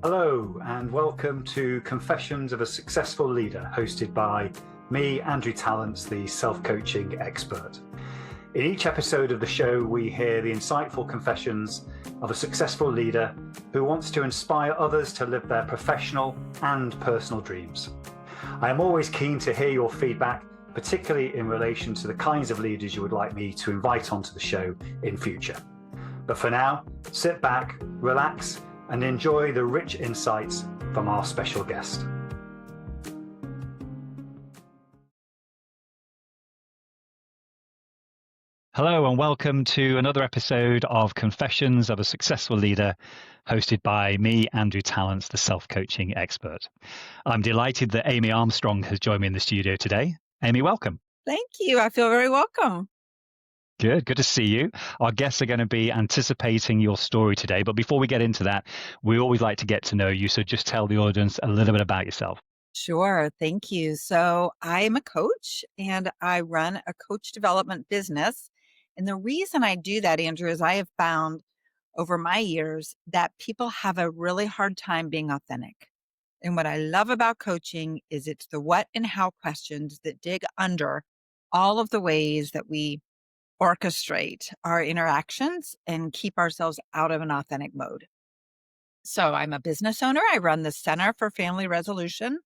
Hello, and welcome to Confessions of a Successful Leader, hosted by me, Andrew Tallents, the self-coaching expert. In each episode of the show, we hear the insightful confessions of a successful leader who wants to inspire others to live their professional and personal dreams. I am always keen to hear your feedback, particularly in relation to the kinds of leaders you would like me to invite onto the show in future. But for now, sit back, relax, and enjoy the rich insights from our special guest. Hello and welcome to another episode of Confessions of a Successful Leader, hosted by me, Andrew Tallents, the self-coaching expert. I'm delighted that Amy Armstrong has joined me in the studio today. Amy, welcome. Thank you. I feel very welcome. Good to see you. Our guests are going to be anticipating your story today, but before we get into that, we always like to get to know you, so just tell the audience a little bit about yourself. Sure. Thank you. So I am a coach and I run a coach development business. And the reason I do that, Andrew, is I have found over my years that people have a really hard time being authentic. And what I love about coaching is it's the what and how questions that dig under all of the ways that we orchestrate our interactions and keep ourselves out of an authentic mode. So I'm a business owner. I run the Center for Family Resolution.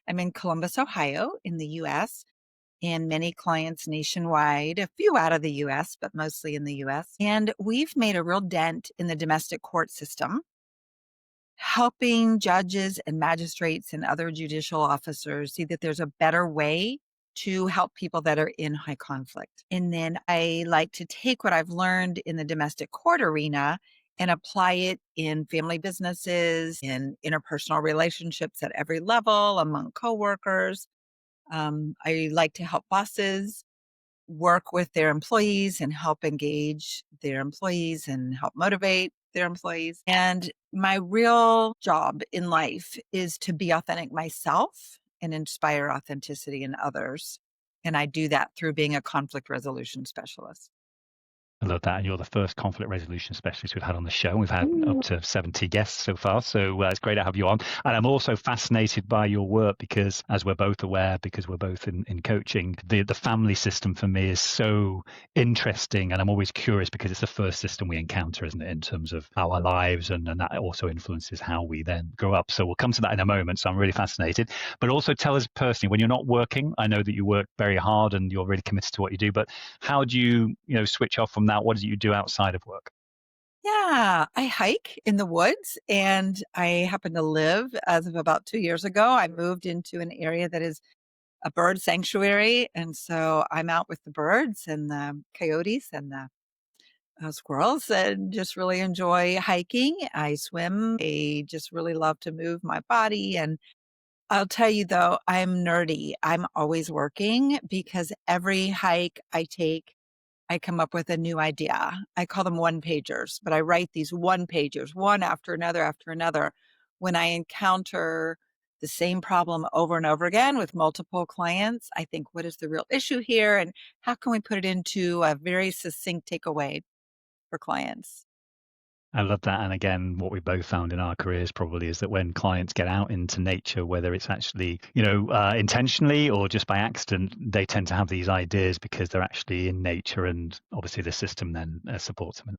I'm in Columbus, Ohio, in the US, and many clients nationwide, a few out of the US, but mostly in the US. And we've made a real dent in the domestic court system, helping judges and magistrates and other judicial officers see that there's a better way to help people that are in high conflict. And then I like to take what I've learned in the domestic court arena and apply it in family businesses, in interpersonal relationships at every level, among coworkers. I like to help bosses work with their employees and help engage their employees and help motivate their employees. And my real job in life is to be authentic myself and inspire authenticity in others. And I do that through being a conflict resolution specialist. I love that. And you're the first conflict resolution specialist we've had on the show. We've had up to 70 guests so far. So it's great to have you on. And I'm also fascinated by your work because, as we're both aware, because we're both in coaching, the family system for me is so interesting. And I'm always curious because it's the first system we encounter, isn't it, in terms of our lives. And that also influences how we then grow up. So we'll come to that in a moment. So I'm really fascinated. But also tell us personally, when you're not working, I know that you work very hard and you're really committed to what you do. But how do you switch off from that? What do you do outside of work? Yeah, I hike in the woods and I happen to live as of about 2 years ago. I moved into an area that is a bird sanctuary. And so I'm out with the birds and the coyotes and the squirrels and just really enjoy hiking. I swim. I just really love to move my body. And I'll tell you though, I'm nerdy. I'm always working because every hike I take, I come up with a new idea. I call them one pagers, but I write these one pagers, one after another. When I encounter the same problem over and over again with multiple clients, I think, what is the real issue here? And how can we put it into a very succinct takeaway for clients? I love that. And again, what we both found in our careers probably is that when clients get out into nature, whether it's actually, intentionally or just by accident, they tend to have these ideas because they're actually in nature and obviously the system then supports them.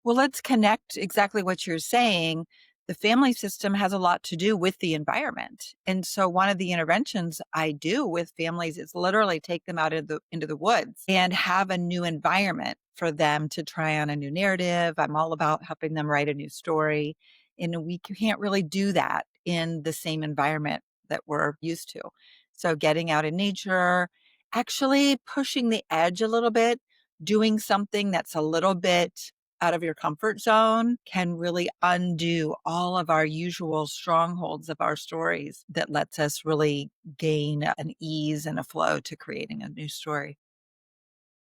Well, let's connect exactly what you're saying. The family system has a lot to do with the environment. And so one of the interventions I do with families is literally take them out into the woods and have a new environment for them to try on a new narrative. I'm all about helping them write a new story. And we can't really do that in the same environment that we're used to. So getting out in nature, actually pushing the edge a little bit, doing something that's a little bit out of your comfort zone can really undo all of our usual strongholds of our stories that lets us really gain an ease and a flow to creating a new story.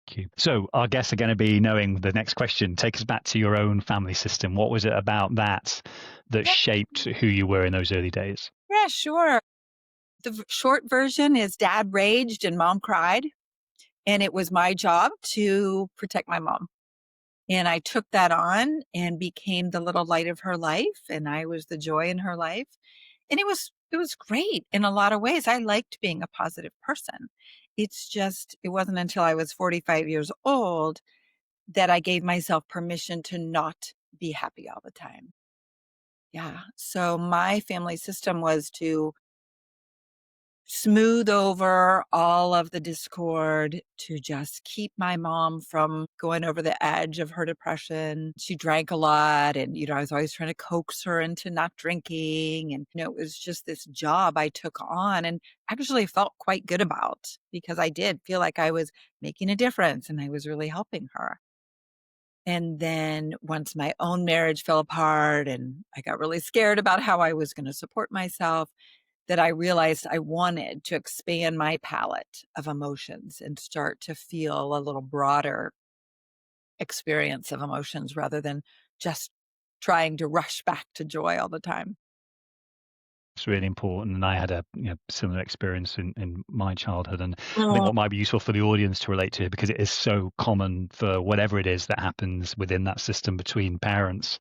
Thank you. So our guests are going to be knowing the next question. Take us back to your own family system. What was it about that shaped who you were in those early days? Yeah, sure. The short version is dad raged and mom cried. And it was my job to protect my mom. And I took that on and became the little light of her life. And I was the joy in her life. And it was great in a lot of ways. I liked being a positive person. It's just, it wasn't until I was 45 years old that I gave myself permission to not be happy all the time. Yeah. So my family system was to smooth over all of the discord, to just keep my mom from going over the edge of her depression. She drank a lot, and I was always trying to coax her into not drinking, and it was just this job I took on and actually felt quite good about, because I did feel like I was making a difference and I was really helping her. And then once my own marriage fell apart and I got really scared about how I was going to support myself, that I realized I wanted to expand my palette of emotions and start to feel a little broader experience of emotions rather than just trying to rush back to joy all the time. It's really important. And I had a similar experience in my childhood. And I think Oh, what might be useful for the audience to relate to, because it is so common for whatever it is that happens within that system between parents,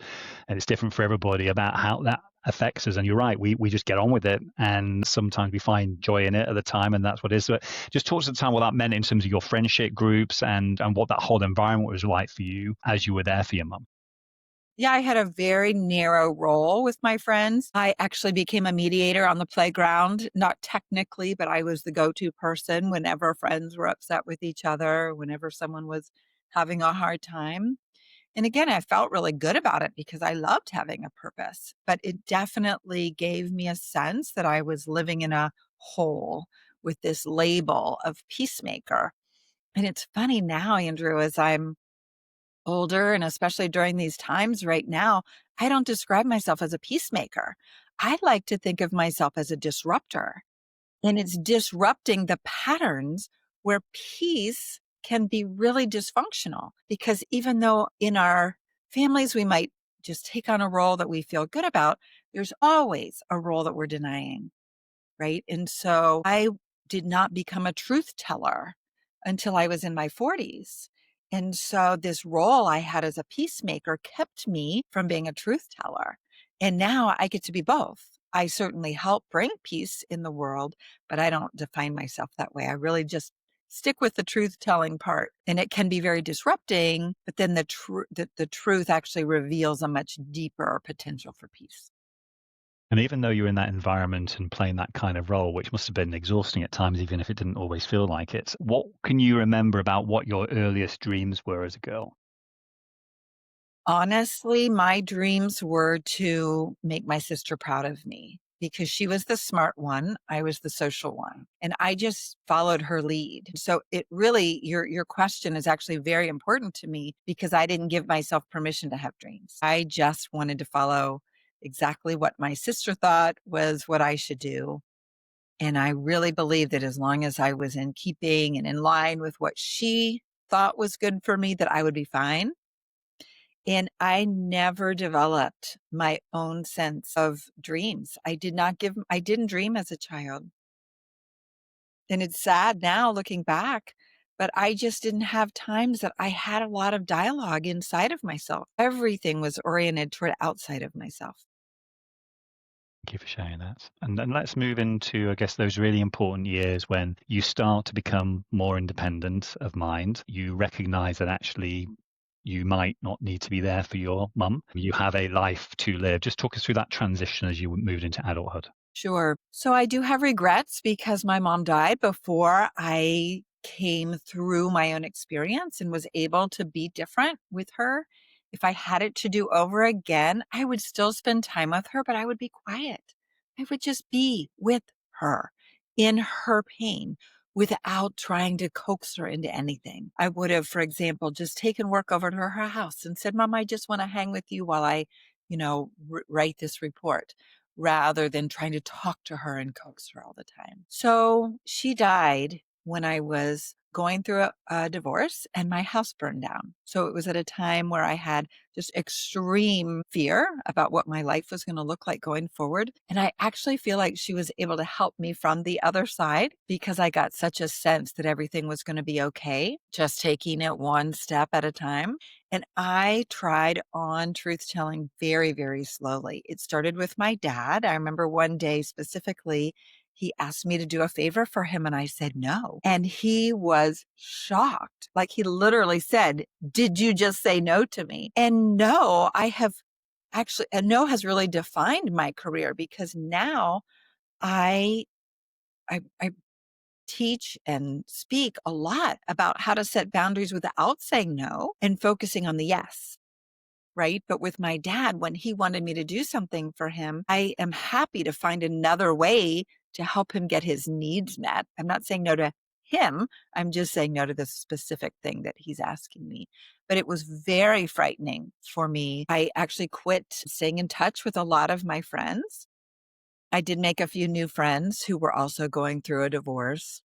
and it's different for everybody about how that affects us. And you're right, we just get on with it. And sometimes we find joy in it at the time, and that's what it is. But just talk to the time what that meant in terms of your friendship groups and what that whole environment was like for you as you were there for your mum. yeah, I had a very narrow role with my friends. I actually became a mediator on the playground, not technically, but I was the go-to person whenever friends were upset with each other, whenever someone was having a hard time. And again, I felt really good about it because I loved having a purpose, but it definitely gave me a sense that I was living in a hole with this label of peacemaker. And it's funny now, Andrew, as I'm older, and especially during these times right now, I don't describe myself as a peacemaker. I like to think of myself as a disruptor. And it's disrupting the patterns where peace can be really dysfunctional. Because even though in our families we might just take on a role that we feel good about, there's always a role that we're denying, right? And so I did not become a truth teller until I was in my 40s. And so this role I had as a peacemaker kept me from being a truth teller. And now I get to be both. I certainly help bring peace in the world, but I don't define myself that way. I really just stick with the truth telling part. And it can be very disrupting, but then the truth actually reveals a much deeper potential for peace. And even though you're in that environment and playing that kind of role, which must have been exhausting at times, even if it didn't always feel like it, what can you remember about what your earliest dreams were as a girl? Honestly, my dreams were to make my sister proud of me because she was the smart one, I was the social one, and I just followed her lead. So it really your question is actually very important to me because I didn't give myself permission to have dreams. I just wanted to follow exactly what my sister thought was what I should do. And I really believe that as long as I was in keeping and in line with what she thought was good for me, that I would be fine. And I never developed my own sense of dreams. I didn't dream as a child. And it's sad now looking back, but I just didn't have times that I had a lot of dialogue inside of myself. Everything was oriented toward outside of myself. Thank you for sharing that. And then let's move into, I guess, those really important years when you start to become more independent of mind. You recognize that actually you might not need to be there for your mum. You have a life to live. Just talk us through that transition as you moved into adulthood. Sure. So I do have regrets because my mom died before I came through my own experience and was able to be different with her. If I had it to do over again, I would still spend time with her, but I would be quiet. I would just be with her in her pain without trying to coax her into anything. I would have, for example, just taken work over to her house and said, Mom, I just want to hang with you while I, write this report rather than trying to talk to her and coax her all the time. So she died when I was going through a divorce and my house burned down. So it was at a time where I had just extreme fear about what my life was going to look like going forward. And I actually feel like she was able to help me from the other side because I got such a sense that everything was going to be okay, just taking it one step at a time. And I tried on truth telling very, very slowly. It started with my dad. I remember one day specifically, he asked me to do a favor for him and I said no. And he was shocked. Like he literally said, "Did you just say no to me?" And no, I have actually, and no has really defined my career because now I I teach and speak a lot about how to set boundaries without saying no and focusing on the yes. Right. But with my dad, when he wanted me to do something for him, I am happy to find another way to help him get his needs met. I'm not saying no to him. I'm just saying no to the specific thing that he's asking me. But it was very frightening for me. I actually quit staying in touch with a lot of my friends. I did make a few new friends who were also going through a divorce.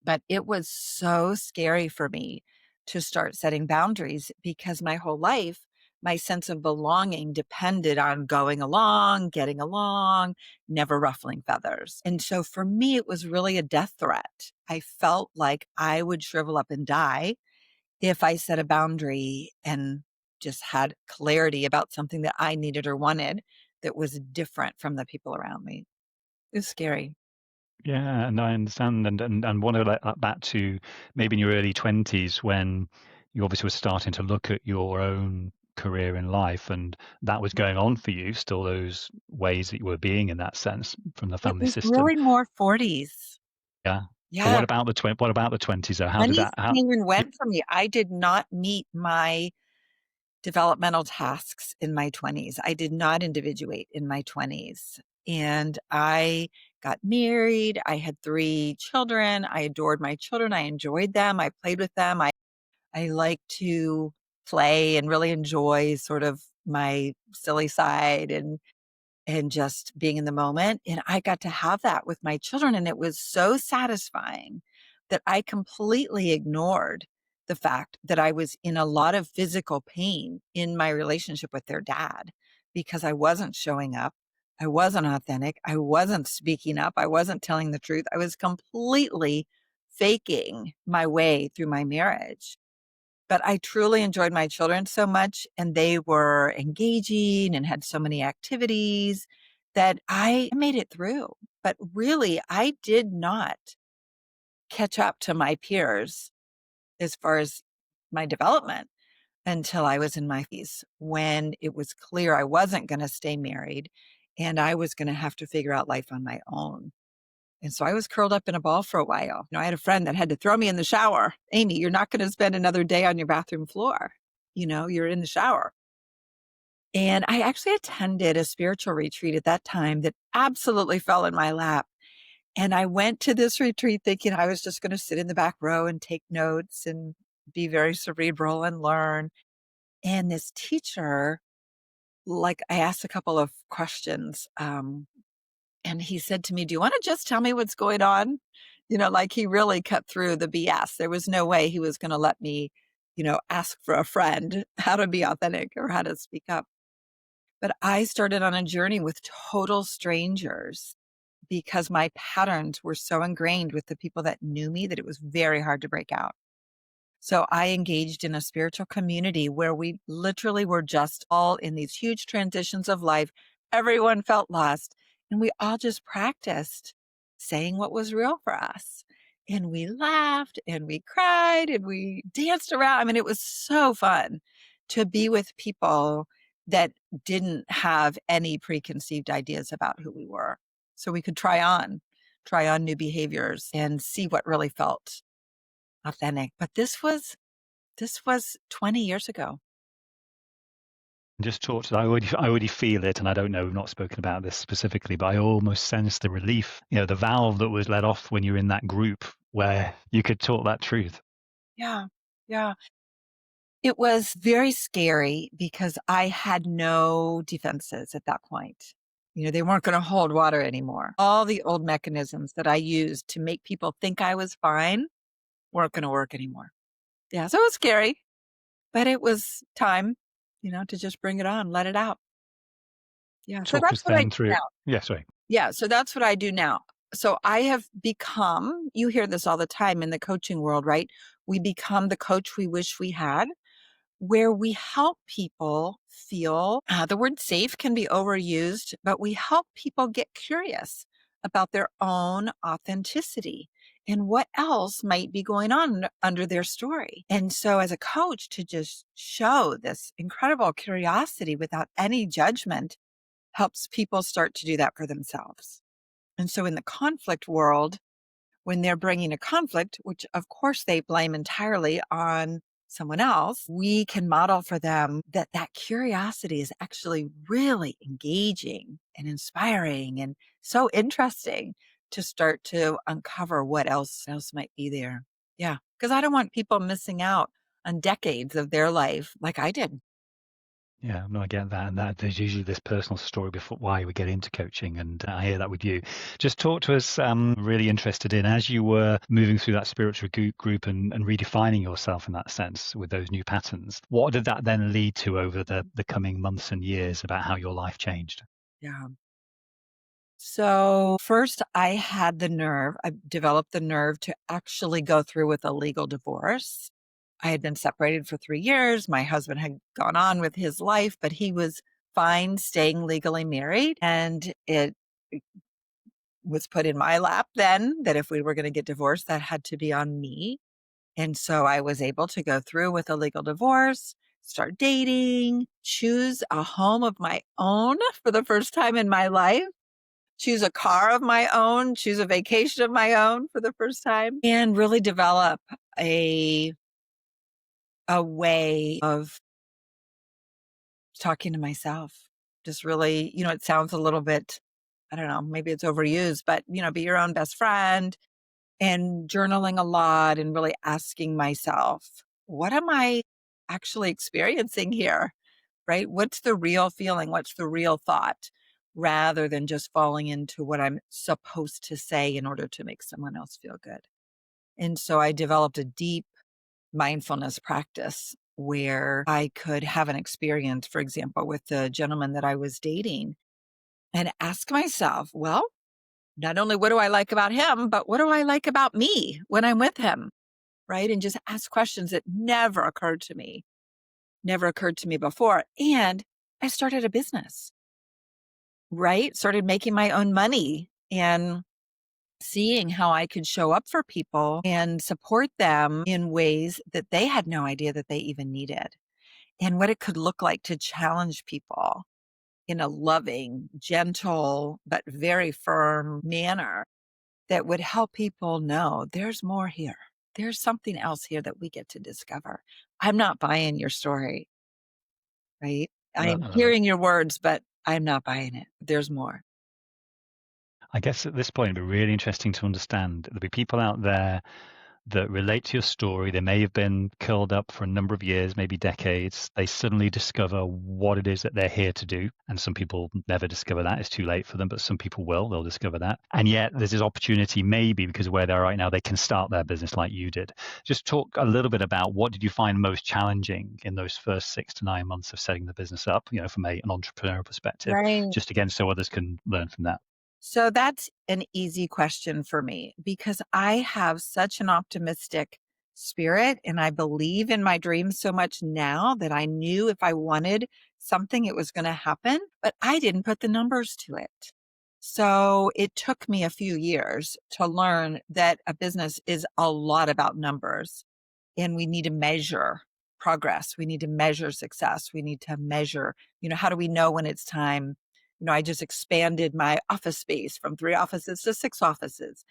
But it was so scary for me to start setting boundaries because my whole life, my sense of belonging depended on going along, getting along, never ruffling feathers. And so for me, it was really a death threat. I felt like I would shrivel up and die if I set a boundary and just had clarity about something that I needed or wanted that was different from the people around me. It was scary. Yeah, and I understand, and want to let that back to maybe in your early 20s when you obviously were starting to look at your own career in life, and that was going on for you, still those ways that you were being in that sense from the It family was system. really more 40s. Yeah. But Yeah, what about the 20s though? How did 20s that how came and yeah, went for me. I did not meet my developmental tasks in my 20s. I did not individuate in my 20s. And I got married. I had 3 children. I adored my children. I enjoyed them. I played with them. I like to play and really enjoy sort of my silly side and just being in the moment. And I got to have that with my children. And it was so satisfying that I completely ignored the fact that I was in a lot of physical pain in my relationship with their dad because I wasn't showing up. I wasn't authentic. I wasn't speaking up. I wasn't telling the truth. I was completely faking my way through my marriage. But I truly enjoyed my children so much, and they were engaging and had so many activities that I made it through. But really, I did not catch up to my peers as far as my development until I was in my 50s when it was clear I wasn't going to stay married and I was going to have to figure out life on my own. And so I was curled up in a ball for a while. I had a friend that had to throw me in the shower. Amy, you're not going to spend another day on your bathroom floor. You're in the shower. And I actually attended a spiritual retreat at that time that absolutely fell in my lap. And I went to this retreat thinking I was just going to sit in the back row and take notes and be very cerebral and learn. And this teacher, like, I asked a couple of questions. And he said to me, "Do you want to just tell me what's going on?" Like he really cut through the BS. There was no way he was going to let me, ask for a friend how to be authentic or how to speak up. But I started on a journey with total strangers because my patterns were so ingrained with the people that knew me that it was very hard to break out. So I engaged in a spiritual community where we literally were just all in these huge transitions of life. Everyone felt lost, and we all just practiced saying what was real for us. And we laughed and we cried and we danced around. I mean, it was so fun to be with people that didn't have any preconceived ideas about who we were. So we could try on new behaviors and see what really felt authentic. But this was 20 years ago. just talked I already feel it, and I don't know, we've not spoken about this specifically, but I almost sense the relief, the valve that was let off when you're in that group where you could talk that truth. Yeah. Yeah. It was very scary because I had no defenses at that point. They weren't going to hold water anymore. All the old mechanisms that I used to make people think I was fine weren't going to work anymore. Yeah, so it was scary, but it was time, to just bring it on, let it out. Yeah, so Talk that's us what I then do through. now. Yeah, sorry. Yeah, so that's what I do now. So I have become, you hear this all the time in the coaching world, right? We become the coach we wish we had, where we help people feel the word safe can be overused, but we help people get curious about their own authenticity and what else might be going on under their story. And so, as a coach, to just show this incredible curiosity without any judgment helps people start to do that for themselves. And so, in the conflict world, when they're bringing a conflict, which of course they blame entirely on someone else, we can model for them that that curiosity is actually really engaging and inspiring and so interesting to start to uncover what else might be there. Yeah, because I don't want people missing out on decades of their life like I did. Yeah, no, I get that. And that there's usually this personal story before why we get into coaching. And I hear that with you. Just talk to us, really interested in, as you were moving through that spiritual group and redefining yourself in that sense with those new patterns, what did that then lead to over the coming months and years about how your life changed? Yeah. So first I developed the nerve to actually go through with a legal divorce. I had been separated for 3 years. My husband had gone on with his life, but he was fine staying legally married. And it was put in my lap then that if we were going to get divorced, that had to be on me. And so I was able to go through with a legal divorce, start dating, choose a home of my own for the first time in my life, choose a car of my own, choose a vacation of my own for the first time, and really develop a way of talking to myself. Just really, it sounds a little bit, I don't know, maybe it's overused, but, be your own best friend and journaling a lot and really asking myself, what am I actually experiencing here? Right? What's the real feeling? What's the real thought? Rather than just falling into what I'm supposed to say in order to make someone else feel good. And so I developed a deep mindfulness practice where I could have an experience, for example, with the gentleman that I was dating and ask myself, well, not only what do I like about him, but what do I like about me when I'm with him? Right. And just ask questions that never occurred to me before. And I started a business, right? Started making my own money and seeing how I could show up for people and support them in ways that they had no idea that they even needed, and what it could look like to challenge people in a loving, gentle, but very firm manner that would help people know there's more here. There's something else here that we get to discover. I'm not buying your story, right? I I'm love it. hearing your words, but I'm not buying it. There's more. I guess at this point, it'd be really interesting to understand there'll be people out there that relate to your story. They may have been curled up for a number of years, maybe decades. They suddenly discover what it is that they're here to do. And some people never discover that. It's too late for them, but some people will. They'll discover that. And yet there's this opportunity, maybe because of where they are right now, they can start their business like you did. Just talk a little bit about what did you find most challenging in those first 6 to 9 months of setting the business up, from an entrepreneurial perspective, Right. just again, so others can learn from that. So that's an easy question for me because I have such an optimistic spirit and I believe in my dreams so much now that I knew if I wanted something, it was going to happen, but I didn't put the numbers to it. So it took me a few years to learn that a business is a lot about numbers and we need to measure progress. We need to measure success. We need to measure, how do we know when it's time? I just expanded my office space from 3 offices to 6 offices.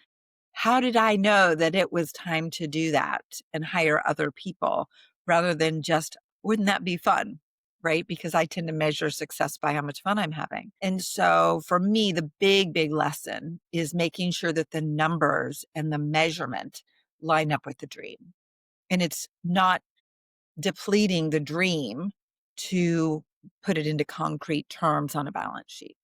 How did I know that it was time to do that and hire other people rather than just, wouldn't that be fun? Right? Because I tend to measure success by how much fun I'm having. And so for me, the big, big lesson is making sure that the numbers and the measurement line up with the dream. And it's not depleting the dream to put it into concrete terms on a balance sheet.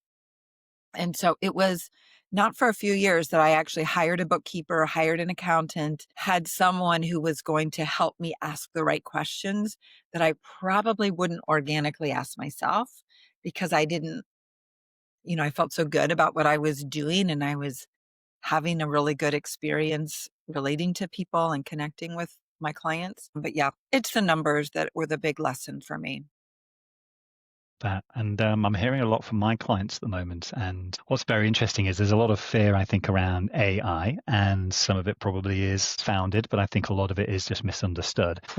And so it was not for a few years that I actually hired a bookkeeper, hired an accountant, had someone who was going to help me ask the right questions that I probably wouldn't organically ask myself because I didn't, I felt so good about what I was doing and I was having a really good experience relating to people and connecting with my clients. But yeah, it's the numbers that were the big lesson for me. That. And I'm hearing a lot from my clients at the moment. And what's very interesting is there's a lot of fear, I think, around AI, and some of it probably is founded, but I think a lot of it is just misunderstood. If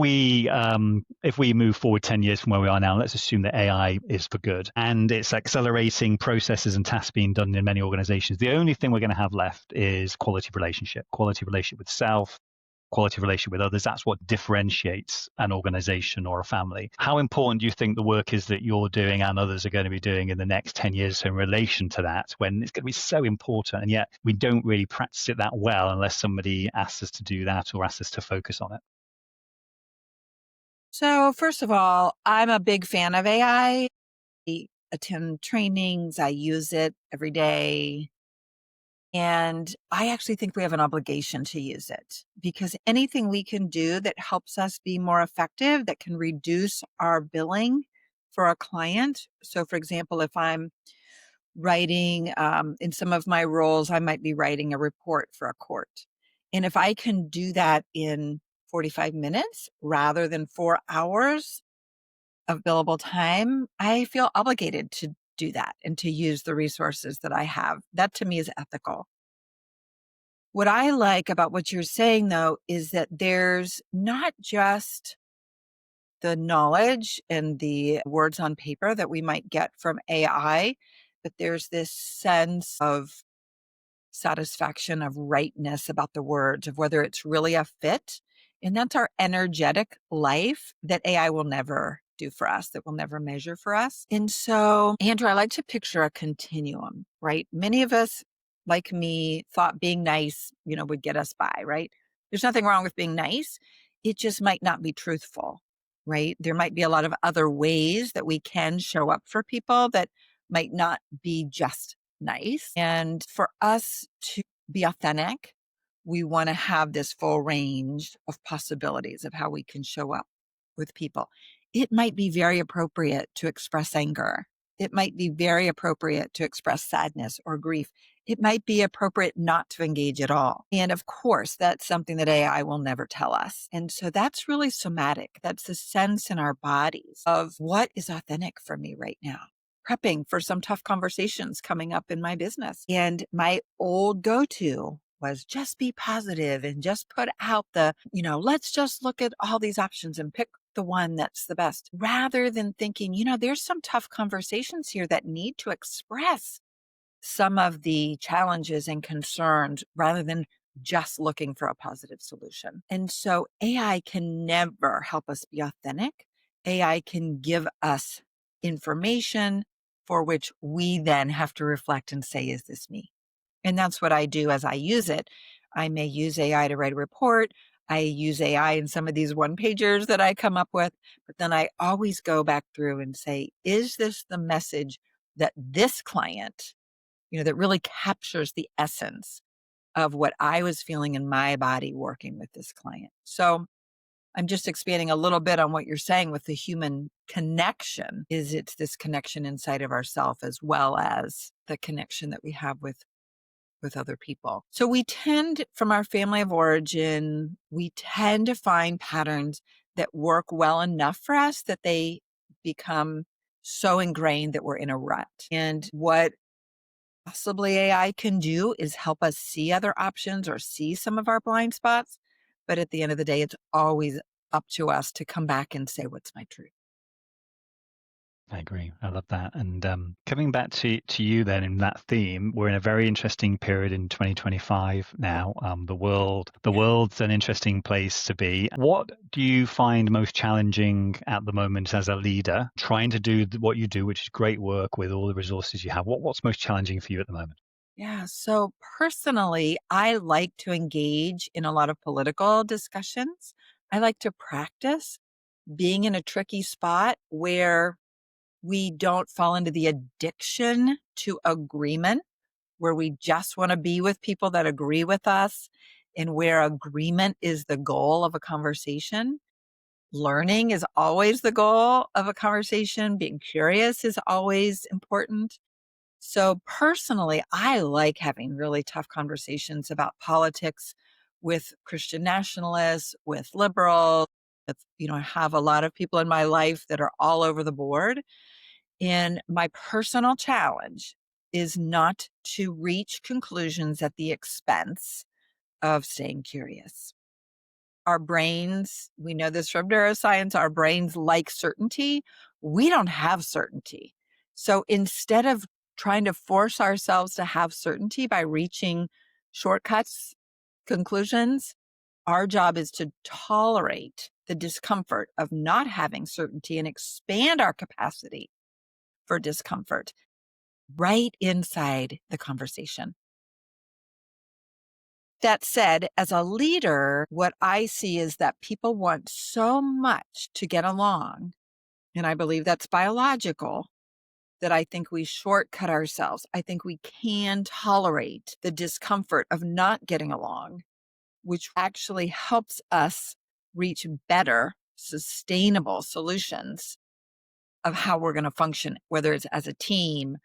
we move forward 10 years from where we are now, let's assume that AI is for good and it's accelerating processes and tasks being done in many organizations. The only thing we're going to have left is quality relationship with self, quality relationship with others. That's what differentiates an organization or a family. How important do you think the work is that you're doing and others are going to be doing in the next 10 years in relation to that, when it's going to be so important, and yet we don't really practice it that well unless somebody asks us to do that or asks us to focus on it? So first of all, I'm a big fan of AI. I attend trainings. I use it every day. And I actually think we have an obligation to use it because anything we can do that helps us be more effective, that can reduce our billing for a client. So, for example, if I'm writing in some of my roles, I might be writing a report for a court. And if I can do that in 45 minutes rather than 4 hours of billable time, I feel obligated to do that and to use the resources that I have. That to me is ethical. What I like about what you're saying, though, is that there's not just the knowledge and the words on paper that we might get from AI, but there's this sense of satisfaction, of rightness about the words, of whether it's really a fit. And that's our energetic life that AI will never do for us, that will never measure for us. And so, Andrew, I like to picture a continuum, right? Many of us, like me, thought being nice, would get us by, right? There's nothing wrong with being nice. It just might not be truthful, right? There might be a lot of other ways that we can show up for people that might not be just nice. And for us to be authentic, we want to have this full range of possibilities of how we can show up with people. It might be very appropriate to express anger. It might be very appropriate to express sadness or grief. It might be appropriate not to engage at all. And of course, that's something that AI will never tell us. And so that's really somatic. That's the sense in our bodies of what is authentic for me right now. Prepping for some tough conversations coming up in my business. And my old go-to was just be positive and just put out let's just look at all these options and pick the one that's the best, rather than thinking, there's some tough conversations here that need to express some of the challenges and concerns rather than just looking for a positive solution. And so AI can never help us be authentic. AI can give us information for which we then have to reflect and say, is this me? And that's what I do as I use it. I may use AI to write a report. I use AI in some of these one-pagers that I come up with, but then I always go back through and say, is this the message that this client, that really captures the essence of what I was feeling in my body working with this client? So I'm just expanding a little bit on what you're saying with the human connection. It's this connection inside of ourselves as well as the connection that we have with other people. So we tend, from our family of origin, we tend to find patterns that work well enough for us that they become so ingrained that we're in a rut. And what possibly AI can do is help us see other options or see some of our blind spots. But at the end of the day, it's always up to us to come back and say, what's my truth? I agree. I love that. And coming back to you then in that theme, we're in a very interesting period in 2025 now. The world's an interesting place to be. What do you find most challenging at the moment as a leader, trying to do what you do, which is great work with all the resources you have? What's most challenging for you at the moment? Yeah. So personally, I like to engage in a lot of political discussions. I like to practice being in a tricky spot where we don't fall into the addiction to agreement, where we just want to be with people that agree with us and where agreement is the goal of a conversation. Learning is always the goal of a conversation. Being curious is always important. So personally, I like having really tough conversations about politics with Christian nationalists, with liberals. I have a lot of people in my life that are all over the board. And my personal challenge is not to reach conclusions at the expense of staying curious. Our brains, we know this from neuroscience, our brains like certainty. We don't have certainty. So instead of trying to force ourselves to have certainty by reaching shortcuts, conclusions, our job is to tolerate the discomfort of not having certainty and expand our capacity for discomfort right inside the conversation. That said, as a leader, what I see is that people want so much to get along, and I believe that's biological, that I think we shortcut ourselves. I think we can tolerate the discomfort of not getting along, which actually helps us reach better, sustainable solutions of how we're going to function, whether it's as a team,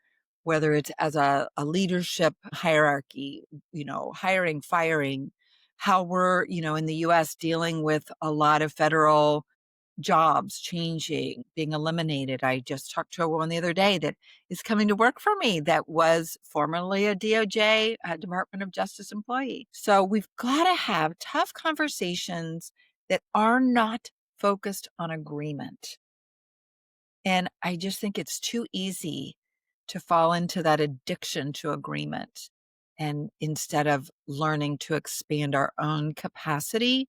whether it's as a leadership hierarchy, hiring, firing, how we're, in the US dealing with a lot of federal jobs changing, being eliminated. I just talked to a woman the other day that is coming to work for me that was formerly a DOJ, a Department of Justice employee. So we've got to have tough conversations that are not focused on agreement. And I just think it's too easy to fall into that addiction to agreement. And instead of learning to expand our own capacity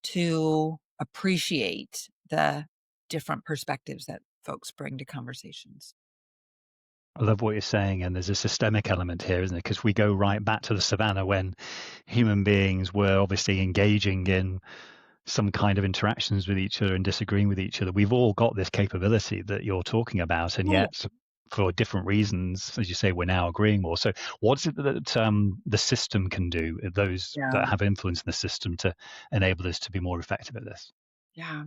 to appreciate the different perspectives that folks bring to conversations. I love what you're saying, and there's a systemic element here, isn't it? Because we go right back to the savannah when human beings were obviously engaging in some kind of interactions with each other and disagreeing with each other. We've all got this capability that you're talking about, and yet for different reasons, as you say, we're now agreeing more. So what is it that the system can do, those that have influence in the system, to enable us to be more effective at this? Yeah.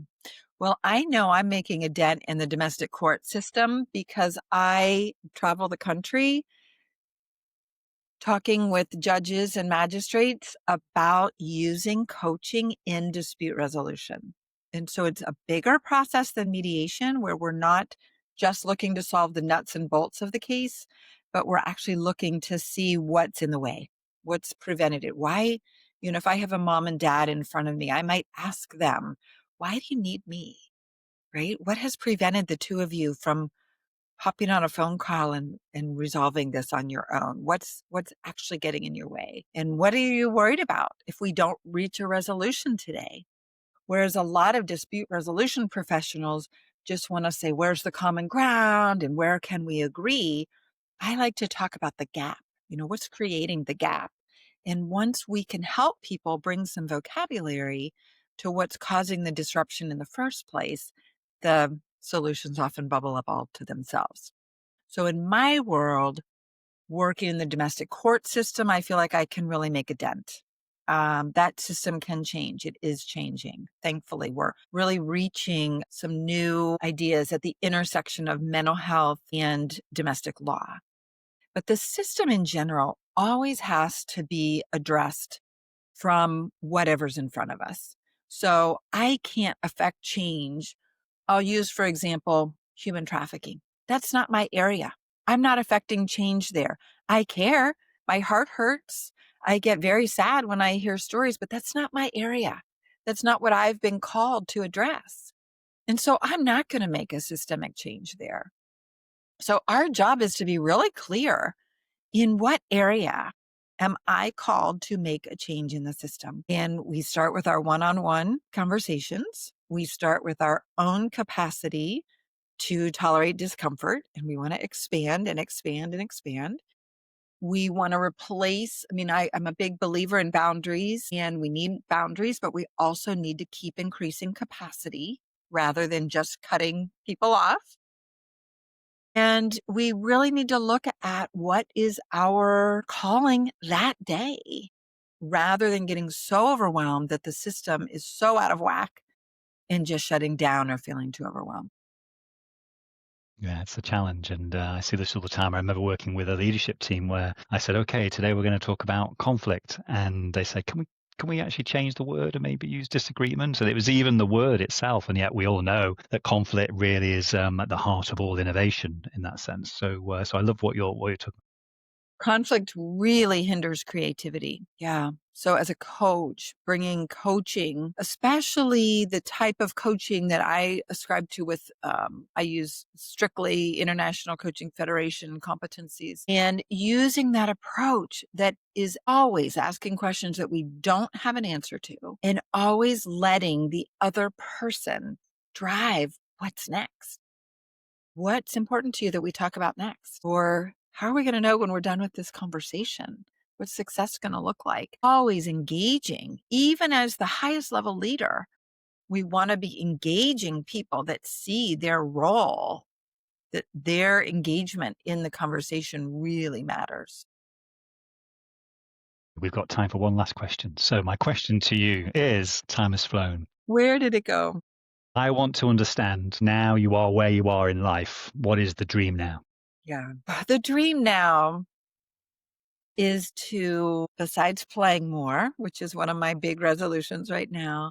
Well, I know I'm making a dent in the domestic court system because I travel the country talking with judges and magistrates about using coaching in dispute resolution. And so it's a bigger process than mediation, where we're not just looking to solve the nuts and bolts of the case, but we're actually looking to see what's in the way, what's prevented it. Why, if I have a mom and dad in front of me, I might ask them, why do you need me? Right? What has prevented the two of you from hopping on a phone call and resolving this on your own? What's actually getting in your way? And what are you worried about if we don't reach a resolution today? Whereas a lot of dispute resolution professionals just want to say, where's the common ground and where can we agree? I like to talk about the gap. What's creating the gap? And once we can help people bring some vocabulary to what's causing the disruption in the first place, the solutions often bubble up all to themselves. So in my world, working in the domestic court system, I feel like I can really make a dent. That system can change. It is changing. Thankfully, we're really reaching some new ideas at the intersection of mental health and domestic law. But the system in general always has to be addressed from whatever's in front of us. So I can't affect change. I'll use, for example, human trafficking. That's not my area. I'm not affecting change there. I care. My heart hurts. I get very sad when I hear stories, but that's not my area. That's not what I've been called to address. And so I'm not going to make a systemic change there. So our job is to be really clear, in what area am I called to make a change in the system? And we start with our one-on-one conversations. We start with our own capacity to tolerate discomfort, and we want to expand and expand and expand. We want to replace, I'm a big believer in boundaries, and we need boundaries, but we also need to keep increasing capacity rather than just cutting people off. And we really need to look at what is our calling that day rather than getting so overwhelmed that the system is so out of whack and just shutting down or feeling too overwhelmed. Yeah, it's a challenge. And I see this all the time. I remember working with a leadership team where I said, okay, today we're going to talk about conflict. And they said, can we actually change the word and maybe use disagreement? And it was even the word itself. And yet we all know that conflict really is at the heart of all innovation in that sense. So I love what you're talking. Conflict really hinders creativity. Yeah. So as a coach, bringing coaching, especially the type of coaching that I ascribe to with, I use strictly International Coaching Federation competencies, and using that approach that is always asking questions that we don't have an answer to and always letting the other person drive what's next. What's important to you that we talk about next? Or how are we going to know when we're done with this conversation? What's success going to look like? Always engaging, even as the highest level leader. We want to be engaging people that see their role, that their engagement in the conversation really matters. We've got time for one last question. So my question to you is, time has flown. Where did it go? I want to understand, now you are where you are in life. What is the dream now? Yeah. The dream now is to, besides playing more, which is one of my big resolutions right now,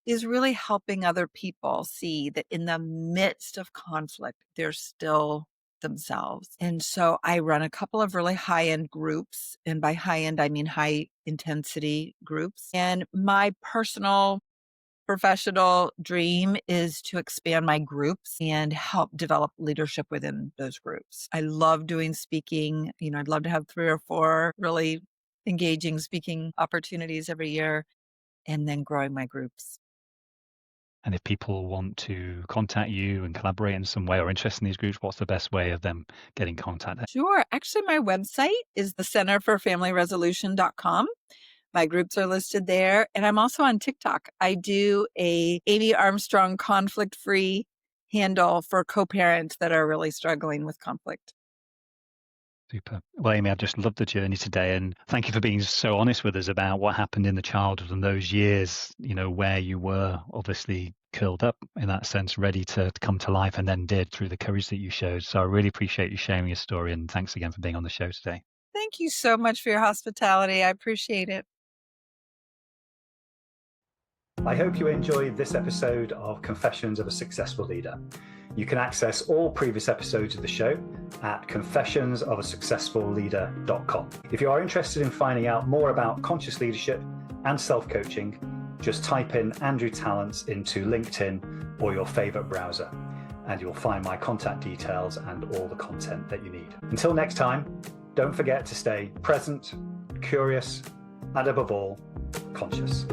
is really helping other people see that in the midst of conflict, they're still themselves. And so I run a couple of really high-end groups. And by high-end, I mean high intensity groups. And my personal professional dream is to expand my groups and help develop leadership within those groups. I love doing speaking. I'd love to have 3 or 4 really engaging speaking opportunities every year, and then growing my groups. And if people want to contact you and collaborate in some way or interest in these groups, what's the best way of them getting contact? Sure. Actually, my website is the centerforfamilyresolution.com. My groups are listed there. And I'm also on TikTok. I do a Amy Armstrong conflict-free handle for co-parents that are really struggling with conflict. Super. Well, Amy, I've just loved the journey today, and thank you for being so honest with us about what happened in the childhood and those years, where you were obviously curled up in that sense, ready to come to life, and then did through the courage that you showed. So I really appreciate you sharing your story, and thanks again for being on the show today. Thank you so much for your hospitality. I appreciate it. I hope you enjoyed this episode of Confessions of a Successful Leader. You can access all previous episodes of the show at confessionsofaSuccessfulLeader.com. If you are interested in finding out more about conscious leadership and self-coaching, just type in Andrew Tallents into LinkedIn or your favorite browser, and you'll find my contact details and all the content that you need. Until next time, don't forget to stay present, curious, and above all, conscious.